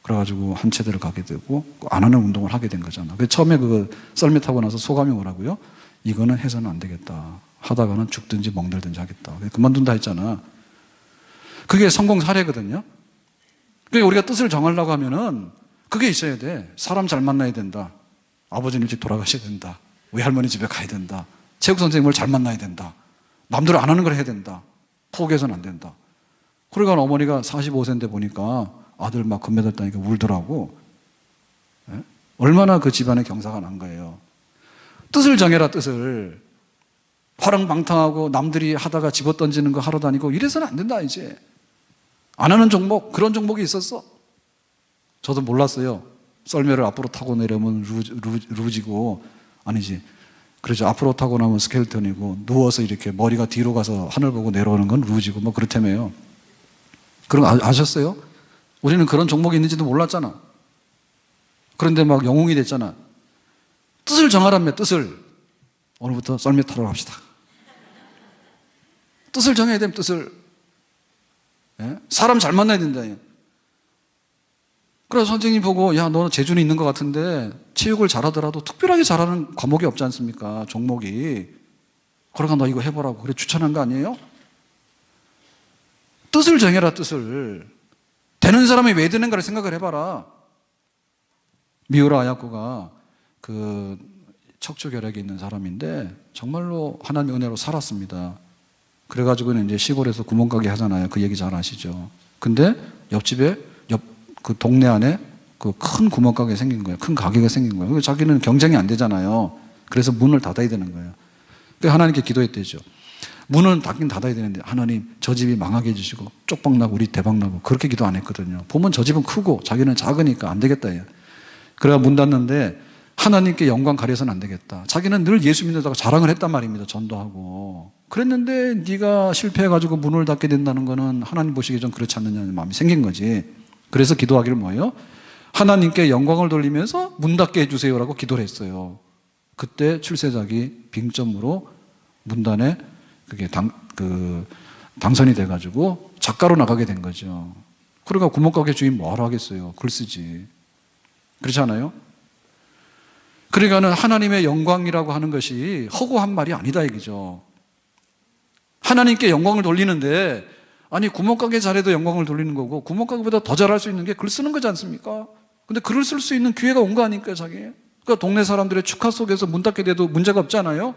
그래가지고 한 체대를 가게 되고 안 하는 운동을 하게 된 거잖아. 그래서 처음에 그거 썰매 타고 나서 소감이 뭐라고요? 이거는 해서는 안 되겠다. 하다가는 죽든지 멍들든지 하겠다. 그만둔다 했잖아. 그게 성공 사례거든요. 그러니까 우리가 뜻을 정하려고 하면은 그게 있어야 돼. 사람 잘 만나야 된다. 아버지는 일찍 돌아가셔야 된다. 외할머니 집에 가야 된다. 체육 선생님을 잘 만나야 된다. 남들 안 하는 걸 해야 된다. 포기해서는 안 된다. 그러니까 어머니가 45세인데 보니까 아들 막 금메달 따니까 울더라고. 예? 얼마나 그 집안에 경사가 난 거예요. 뜻을 정해라, 뜻을. 화랑방탕하고 남들이 하다가 집어던지는 거 하러 다니고 이래서는 안 된다, 이제. 안 하는 종목, 그런 종목이 있었어. 저도 몰랐어요. 썰매를 앞으로 타고 내려면 루지고, 아니지. 그렇죠. 앞으로 타고 나면 스켈턴이고, 누워서 이렇게 머리가 뒤로 가서 하늘 보고 내려오는 건 루지고, 뭐 그렇다며요. 그런 거 아셨어요? 우리는 그런 종목이 있는지도 몰랐잖아. 그런데 막 영웅이 됐잖아. 뜻을 정하라며, 뜻을. 오늘부터 썰매 타러 갑시다. 뜻을 정해야 되면 뜻을. 예? 사람 잘 만나야 된다. 그래서 선생님 보고, 야, 너는 재주는 있는 것 같은데 체육을 잘하더라도 특별하게 잘하는 과목이 없지 않습니까? 종목이. 그러니까 너 이거 해보라고. 그래 추천한 거 아니에요? 뜻을 정해라, 뜻을. 되는 사람이 왜 되는가를 생각을 해봐라. 미우라 아야코가 그 척추결핵이 있는 사람인데 정말로 하나님의 은혜로 살았습니다. 그래가지고는 이제 시골에서 구멍가게 하잖아요. 그 얘기 잘 아시죠? 근데 옆집에 그 동네 안에 그 큰 구멍가게 생긴 거예요. 큰 가게가 생긴 거예요. 자기는 경쟁이 안 되잖아요. 그래서 문을 닫아야 되는 거예요. 그래서 하나님께 기도했대죠. 문을 닫긴 닫아야 되는데 하나님 저 집이 망하게 해주시고 쪽방나고 우리 대박나고 그렇게 기도 안 했거든요. 보면 저 집은 크고 자기는 작으니까 안 되겠다. 그래가 문 닫는데 하나님께 영광 가려서는 안 되겠다. 자기는 늘 예수 믿는다고 자랑을 했단 말입니다. 전도하고. 그랬는데 네가 실패해가지고 문을 닫게 된다는 거는 하나님 보시기에 좀 그렇지 않느냐는 마음이 생긴 거지. 그래서 기도하기를 뭐예요? 하나님께 영광을 돌리면서 문 닫게 해주세요라고 기도를 했어요. 그때 출세작이 빙점으로 문단에 그게 당선이 돼가지고 작가로 나가게 된 거죠. 그러니까 구멍가게 주인 뭐하러 하겠어요? 글 쓰지. 그렇지 않아요? 그러니까는 하나님의 영광이라고 하는 것이 허구한 말이 아니다 이거죠. 하나님께 영광을 돌리는데 아니 구멍가게 잘해도 영광을 돌리는 거고 구멍가게보다 더 잘할 수 있는 게 글 쓰는 거지 않습니까? 근데 글을 쓸 수 있는 기회가 온 거 아닙니까 자기? 그러니까 동네 사람들의 축하 속에서 문 닫게 돼도 문제가 없잖아요.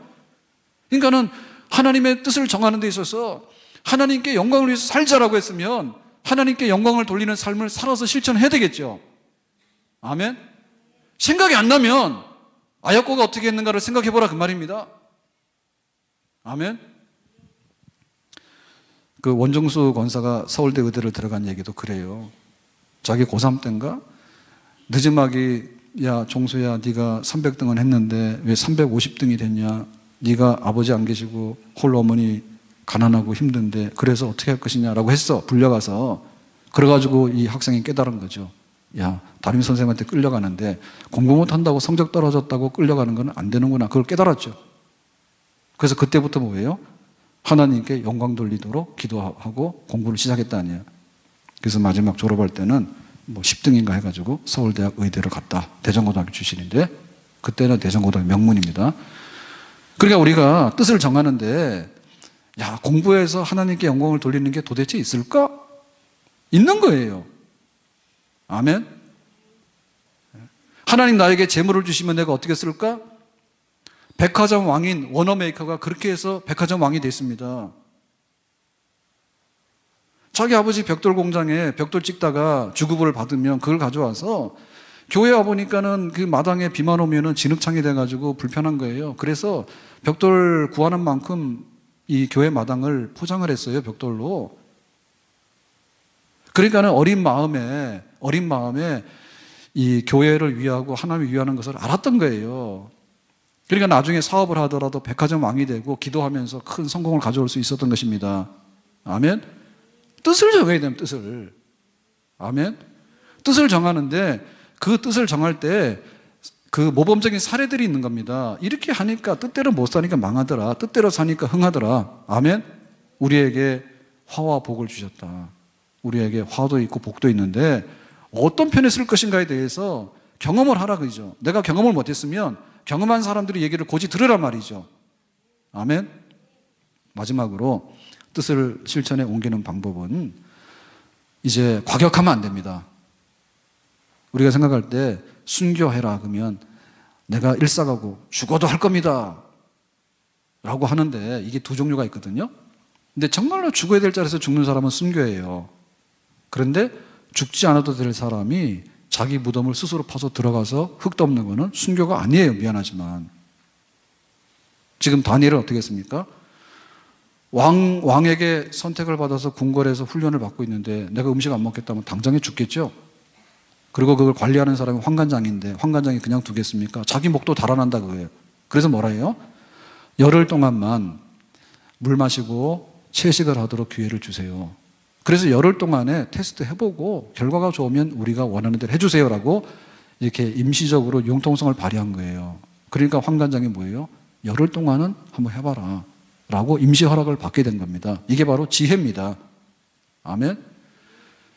그러니까는 하나님의 뜻을 정하는 데 있어서 하나님께 영광을 위해서 살자라고 했으면 하나님께 영광을 돌리는 삶을 살아서 실천해야 되겠죠. 아멘? 생각이 안 나면 아야코가 어떻게 했는가를 생각해 보라 그 말입니다. 아멘? 그 원종수 권사가 서울대 의대를 들어간 얘기도 그래요. 자기 고3 때인가 늦음막이 야 종수야 네가 300등은 했는데 왜 350등이 됐냐. 네가 아버지 안 계시고 홀로 어머니 가난하고 힘든데 그래서 어떻게 할 것이냐라고 했어. 불려가서. 그래가지고 이 학생이 깨달은 거죠. 야 담임 선생님한테 끌려가는데 공부 못한다고 성적 떨어졌다고 끌려가는 건 안 되는구나. 그걸 깨달았죠. 그래서 그때부터 뭐예요? 하나님께 영광 돌리도록 기도하고 공부를 시작했다 아니에요. 그래서 마지막 졸업할 때는 뭐 10등인가 해가지고 서울대학 의대를 갔다. 대전고등학교 출신인데 그때는 대전고등학교 명문입니다. 그러니까 우리가 뜻을 정하는데 야 공부해서 하나님께 영광을 돌리는 게 도대체 있을까? 있는 거예요. 아멘? 하나님 나에게 재물을 주시면 내가 어떻게 쓸까? 백화점 왕인 워너메이커가 그렇게 해서 백화점 왕이 됐습니다. 자기 아버지 벽돌 공장에 벽돌 찍다가 주급을 받으면 그걸 가져와서 교회 와보니까는 그 마당에 비만 오면은 진흙창이 돼가지고 불편한 거예요. 그래서 벽돌 구하는 만큼 이 교회 마당을 포장을 했어요. 벽돌로. 그러니까는 어린 마음에 이 교회를 위하고 하나님을 위하는 것을 알았던 거예요. 그러니까 나중에 사업을 하더라도 백화점 왕이 되고 기도하면서 큰 성공을 가져올 수 있었던 것입니다. 아멘? 뜻을 정해야 됩니다. 뜻을. 아멘? 뜻을 정하는데 그 뜻을 정할 때 그 모범적인 사례들이 있는 겁니다. 이렇게 하니까 뜻대로 못 사니까 망하더라. 뜻대로 사니까 흥하더라. 아멘? 우리에게 화와 복을 주셨다. 우리에게 화도 있고 복도 있는데 어떤 편에 쓸 것인가에 대해서 경험을 하라 그러죠. 내가 경험을 못했으면 경험한 사람들의 얘기를 고지 들으란 말이죠. 아멘? 마지막으로 뜻을 실천에 옮기는 방법은 이제 과격하면 안 됩니다. 우리가 생각할 때 순교해라 그러면 내가 일사가고 죽어도 할 겁니다 라고 하는데 이게 두 종류가 있거든요. 근데 정말로 죽어야 될 자리에서 죽는 사람은 순교예요. 그런데 죽지 않아도 될 사람이 자기 무덤을 스스로 파서 들어가서 흙 덮는 거는 순교가 아니에요. 미안하지만. 지금 다니엘은 어떻게 했습니까? 왕에게 선택을 받아서 궁궐에서 훈련을 받고 있는데 내가 음식 안 먹겠다면 당장에 죽겠죠. 그리고 그걸 관리하는 사람이 환관장인데 환관장이 그냥 두겠습니까? 자기 목도 달아난다 그거예요. 그래서 뭐라 해요? 열흘 동안만 물 마시고 채식을 하도록 기회를 주세요. 그래서 열흘 동안에 테스트 해보고 결과가 좋으면 우리가 원하는 대로 해주세요라고 이렇게 임시적으로 융통성을 발휘한 거예요. 그러니까 환관장이 뭐예요? 열흘 동안은 한번 해봐라 라고 임시 허락을 받게 된 겁니다. 이게 바로 지혜입니다. 아멘.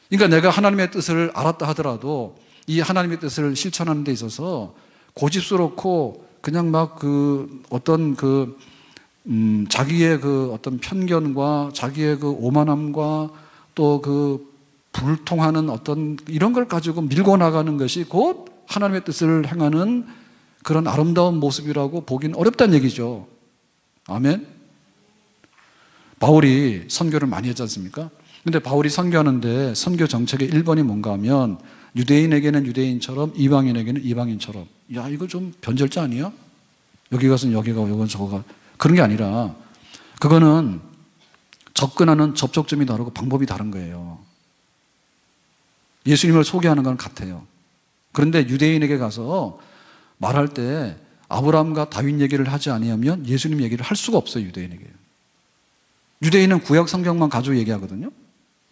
그러니까 내가 하나님의 뜻을 알았다 하더라도 이 하나님의 뜻을 실천하는 데 있어서 고집스럽고 그냥 막 자기의 어떤 편견과 자기의 오만함과 또 불통하는 어떤 이런 걸 가지고 밀고 나가는 것이 곧 하나님의 뜻을 행하는 그런 아름다운 모습이라고 보기는 어렵다는 얘기죠. 아멘. 바울이 선교를 많이 했지 않습니까? 근데 바울이 선교하는데 선교 정책의 1번이 뭔가 하면 유대인에게는 유대인처럼 이방인에게는 이방인처럼. 야, 이거 좀 변절자 아니야? 여기 가서는 여기가, 여기는 저거가. 그런 게 아니라 그거는 접근하는 접촉점이 다르고 방법이 다른 거예요. 예수님을 소개하는 건 같아요. 그런데 유대인에게 가서 말할 때 아브라함과 다윗 얘기를 하지 아니하면 예수님 얘기를 할 수가 없어요. 유대인에게. 유대인은 구약 성경만 가지고 얘기하거든요.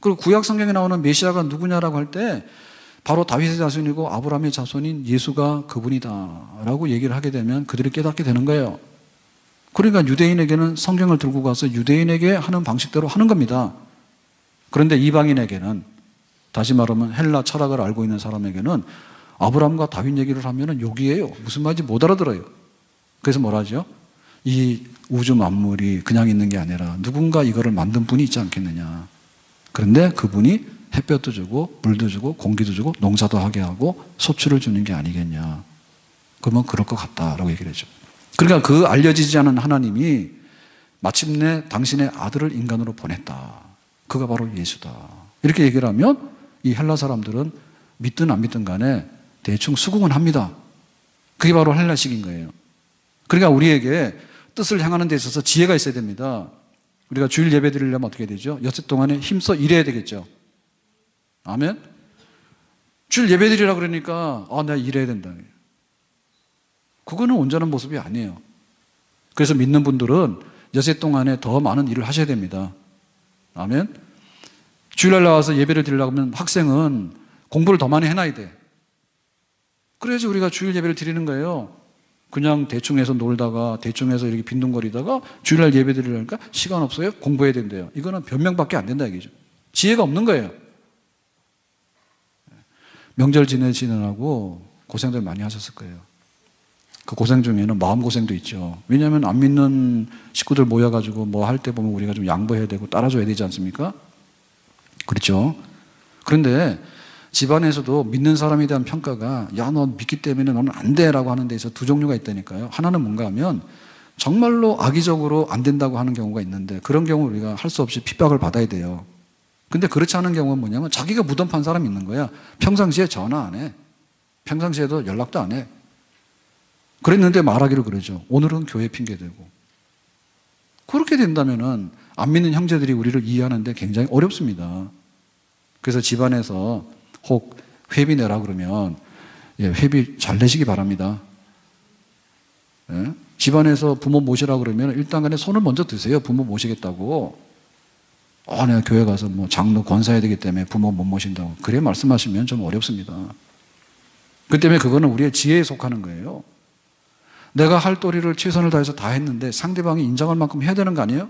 그리고 구약 성경에 나오는 메시아가 누구냐라고 할 때 바로 다윗의 자손이고 아브라함의 자손인 예수가 그분이다 라고 얘기를 하게 되면 그들이 깨닫게 되는 거예요. 그러니까 유대인에게는 성경을 들고 가서 유대인에게 하는 방식대로 하는 겁니다. 그런데 이방인에게는, 다시 말하면 헬라 철학을 알고 있는 사람에게는 아브라함과 다윗 얘기를 하면 욕이에요. 무슨 말인지 못 알아들어요. 그래서 뭐라 하죠? 이 우주 만물이 그냥 있는 게 아니라 누군가 이거를 만든 분이 있지 않겠느냐. 그런데 그분이 햇볕도 주고 물도 주고 공기도 주고 농사도 하게 하고 소출을 주는 게 아니겠냐. 그러면 그럴 것 같다라고 얘기를 해줘. 그러니까 그 알려지지 않은 하나님이 마침내 당신의 아들을 인간으로 보냈다. 그가 바로 예수다. 이렇게 얘기를 하면 이 헬라 사람들은 믿든 안 믿든 간에 대충 수긍은 합니다. 그게 바로 헬라식인 거예요. 그러니까 우리에게 뜻을 향하는 데 있어서 지혜가 있어야 됩니다. 우리가 주일 예배 드리려면 어떻게 되죠? 엿새 동안에 힘써 일해야 되겠죠. 아멘? 주일 예배 드리라 그러니까 내가 일해야 된다. 그거는 온전한 모습이 아니에요. 그래서 믿는 분들은 엿새 동안에 더 많은 일을 하셔야 됩니다. 아멘? 주일날 나와서 예배를 드리려고 하면 학생은 공부를 더 많이 해놔야 돼. 그래야지 우리가 주일 예배를 드리는 거예요. 그냥 대충 해서 놀다가 대충 해서 이렇게 빈둥거리다가 주일날 예배 드리려니까 시간 없어요? 공부해야 된대요. 이거는 변명밖에 안 된다 얘기죠. 지혜가 없는 거예요. 명절 지내시느라고 고생들 많이 하셨을 거예요. 그 고생 중에는 마음고생도 있죠. 왜냐하면 안 믿는 식구들 모여가지고 뭐 할 때 보면 우리가 좀 양보해야 되고 따라줘야 되지 않습니까? 그렇죠. 그런데 집안에서도 믿는 사람에 대한 평가가 야, 너 믿기 때문에 너는 안 돼 라고 하는 데서 두 종류가 있다니까요. 하나는 뭔가 하면 정말로 악의적으로 안 된다고 하는 경우가 있는데 그런 경우 우리가 할 수 없이 핍박을 받아야 돼요. 근데 그렇지 않은 경우는 뭐냐면 자기가 무덤 판 사람이 있는 거야. 평상시에 전화 안 해. 평상시에도 연락도 안 해. 그랬는데 말하기를 그러죠. 오늘은 교회 핑계대고. 그렇게 된다면은 안 믿는 형제들이 우리를 이해하는데 굉장히 어렵습니다. 그래서 집안에서 혹 회비 내라 그러면 회비 잘 내시기 바랍니다. 예? 집안에서 부모 모시라 그러면 일단 간에 손을 먼저 드세요. 부모 모시겠다고. 내가 교회 가서 뭐 장로 권사해야 되기 때문에 부모 못 모신다고. 그래 말씀하시면 좀 어렵습니다. 그 때문에 그거는 우리의 지혜에 속하는 거예요. 내가 할 도리를 최선을 다해서 다 했는데 상대방이 인정할 만큼 해야 되는 거 아니에요?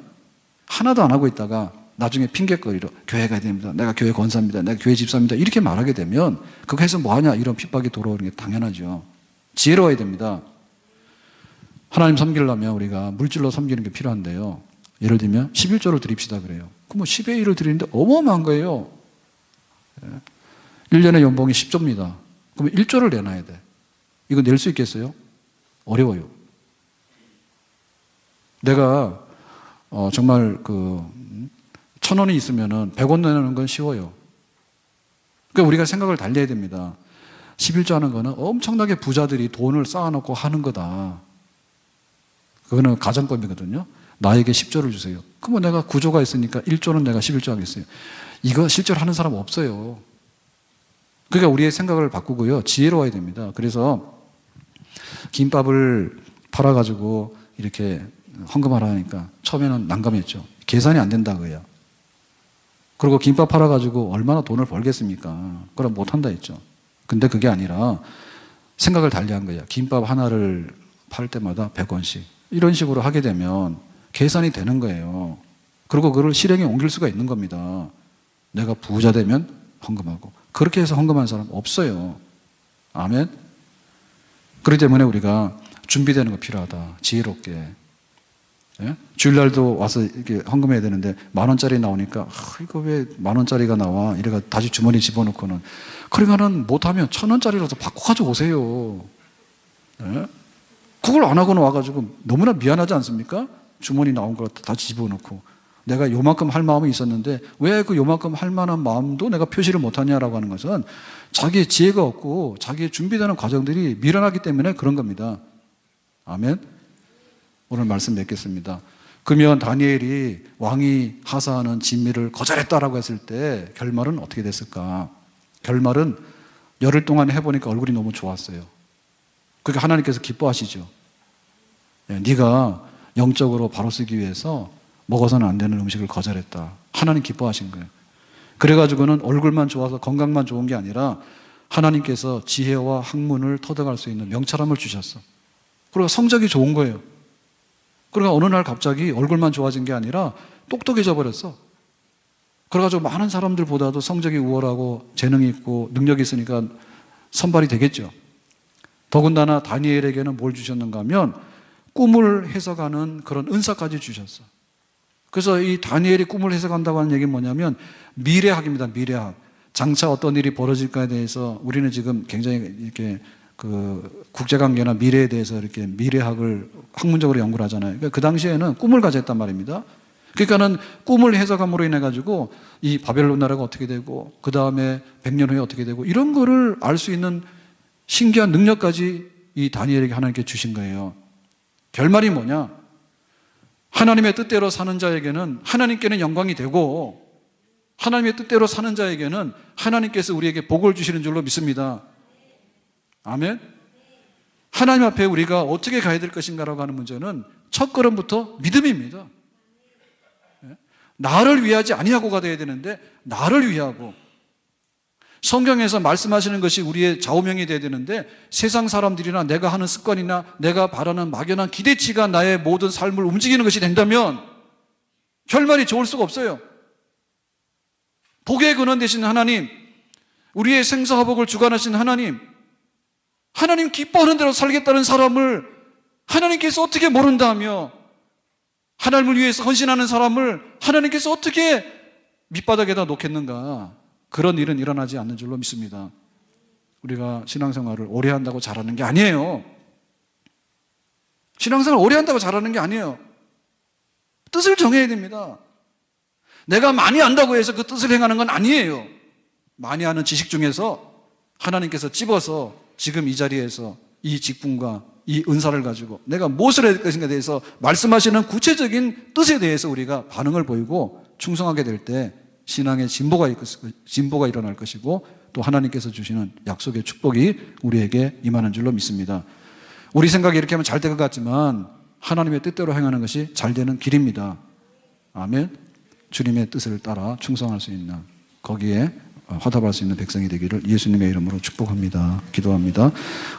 하나도 안 하고 있다가 나중에 핑계거리로 교회 가야 됩니다. 내가 교회 권사입니다. 내가 교회 집사입니다. 이렇게 말하게 되면 그거 해서 뭐하냐 이런 핍박이 돌아오는 게 당연하죠. 지혜로워야 됩니다. 하나님 섬기려면 우리가 물질로 섬기는 게 필요한데요. 예를 들면 11조를 드립시다 그래요. 그럼 10의 1을 드리는데 어마어마한 거예요. 1년의 연봉이 10조입니다. 그러면 1조를 내놔야 돼. 이거 낼 수 있겠어요? 어려워요. 내가 정말 1,000원이 있으면은 100원 내는 건 쉬워요. 그러니까 우리가 생각을 달리 해야 됩니다. 11조 하는 거는 엄청나게 부자들이 돈을 쌓아놓고 하는 거다. 그거는 가정법이거든요. 나에게 10조를 주세요. 그러면 내가 9조가 있으니까 1조는 내가 11조 하겠어요. 이거 실제로 하는 사람 없어요. 그러니까 우리의 생각을 바꾸고요. 지혜로워야 됩니다. 그래서 김밥을 팔아가지고 이렇게 헌금하라 하니까 처음에는 난감했죠. 계산이 안 된다고요. 그리고 김밥 팔아가지고 얼마나 돈을 벌겠습니까? 그럼 못한다 했죠. 근데 그게 아니라 생각을 달리한 거야. 김밥 하나를 팔 때마다 100원씩. 이런 식으로 하게 되면 계산이 되는 거예요. 그리고 그걸 실행에 옮길 수가 있는 겁니다. 내가 부자 되면 헌금하고. 그렇게 해서 헌금한 사람 없어요. 아멘? 그렇기 때문에 우리가 준비되는 거 필요하다. 지혜롭게. 예? 주일날도 와서 이렇게 헌금해야 되는데 10,000원짜리 나오니까 이거 왜 10,000원짜리가 나와? 이래가 다시 주머니 집어넣고는 그러면은 못하면 1,000원짜리라도 바꿔 가져오세요. 예? 그걸 안 하고는 와가지고 너무나 미안하지 않습니까? 주머니 나온 걸 다 집어넣고 내가 요만큼 할 마음이 있었는데 왜 그 요만큼 할 만한 마음도 내가 표시를 못하냐라고 하는 것은 자기의 지혜가 없고 자기의 준비되는 과정들이 미련하기 때문에 그런 겁니다. 아멘? 오늘 말씀 맺겠습니다. 그러면 다니엘이 왕이 하사하는 진미를 거절했다라고 했을 때 결말은 어떻게 됐을까? 결말은 열흘 동안 해보니까 얼굴이 너무 좋았어요. 그러니까 하나님께서 기뻐하시죠. 네가 영적으로 바로 쓰기 위해서 먹어서는 안 되는 음식을 거절했다. 하나님 기뻐하신 거예요. 그래가지고는 얼굴만 좋아서 건강만 좋은 게 아니라 하나님께서 지혜와 학문을 터득할 수 있는 명철함을 주셨어. 그리고 성적이 좋은 거예요. 그러니까 어느 날 갑자기 얼굴만 좋아진 게 아니라 똑똑해져 버렸어. 그래가지고 많은 사람들보다도 성적이 우월하고 재능이 있고 능력이 있으니까 선발이 되겠죠. 더군다나 다니엘에게는 뭘 주셨는가 하면 꿈을 해석하는 그런 은사까지 주셨어. 그래서 이 다니엘이 꿈을 해석한다고 하는 얘기는 뭐냐면 미래학입니다. 미래학. 장차 어떤 일이 벌어질까에 대해서 우리는 지금 굉장히 이렇게 그 국제관계나 미래에 대해서 이렇게 미래학을 학문적으로 연구를 하잖아요. 그러니까 그 당시에는 꿈을 가졌단 말입니다. 그러니까는 꿈을 해석함으로 인해 가지고 이 바벨론 나라가 어떻게 되고 그 다음에 100년 후에 어떻게 되고 이런 거를 알 수 있는 신기한 능력까지 이 다니엘에게 하나님께 주신 거예요. 결말이 뭐냐? 하나님의 뜻대로 사는 자에게는 하나님께는 영광이 되고 하나님의 뜻대로 사는 자에게는 하나님께서 우리에게 복을 주시는 줄로 믿습니다. 아멘? 하나님 앞에 우리가 어떻게 가야 될 것인가라고 하는 문제는 첫 걸음부터 믿음입니다. 나를 위하지 아니하고가 돼야 되는데 나를 위하고 성경에서 말씀하시는 것이 우리의 좌우명이 돼야 되는데 세상 사람들이나 내가 하는 습관이나 내가 바라는 막연한 기대치가 나의 모든 삶을 움직이는 것이 된다면 결말이 좋을 수가 없어요. 복의 근원 되신 하나님, 우리의 생사화복을 주관하신 하나님, 하나님 기뻐하는 대로 살겠다는 사람을 하나님께서 어떻게 모른다며 하나님을 위해서 헌신하는 사람을 하나님께서 어떻게 밑바닥에다 놓겠는가? 그런 일은 일어나지 않는 줄로 믿습니다. 우리가 신앙생활을 오래 한다고 잘하는 게 아니에요. 신앙생활을 오래 한다고 잘하는 게 아니에요. 뜻을 정해야 됩니다. 내가 많이 안다고 해서 그 뜻을 행하는 건 아니에요. 많이 아는 지식 중에서 하나님께서 집어서 지금 이 자리에서 이 직분과 이 은사를 가지고 내가 무엇을 해야 될 것인가에 대해서 말씀하시는 구체적인 뜻에 대해서 우리가 반응을 보이고 충성하게 될 때 신앙의 진보가 일어날 것이고 또 하나님께서 주시는 약속의 축복이 우리에게 임하는 줄로 믿습니다. 우리 생각에 이렇게 하면 잘 될 것 같지만 하나님의 뜻대로 행하는 것이 잘 되는 길입니다. 아멘. 주님의 뜻을 따라 충성할 수 있는 거기에 화답할 수 있는 백성이 되기를 예수님의 이름으로 축복합니다. 기도합니다.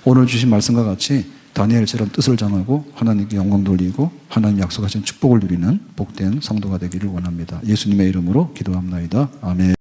오늘 주신 말씀과 같이 다니엘처럼 뜻을 정하고 하나님께 영광 돌리고 하나님 약속하신 축복을 누리는 복된 성도가 되기를 원합니다. 예수님의 이름으로 기도합니다. 아멘.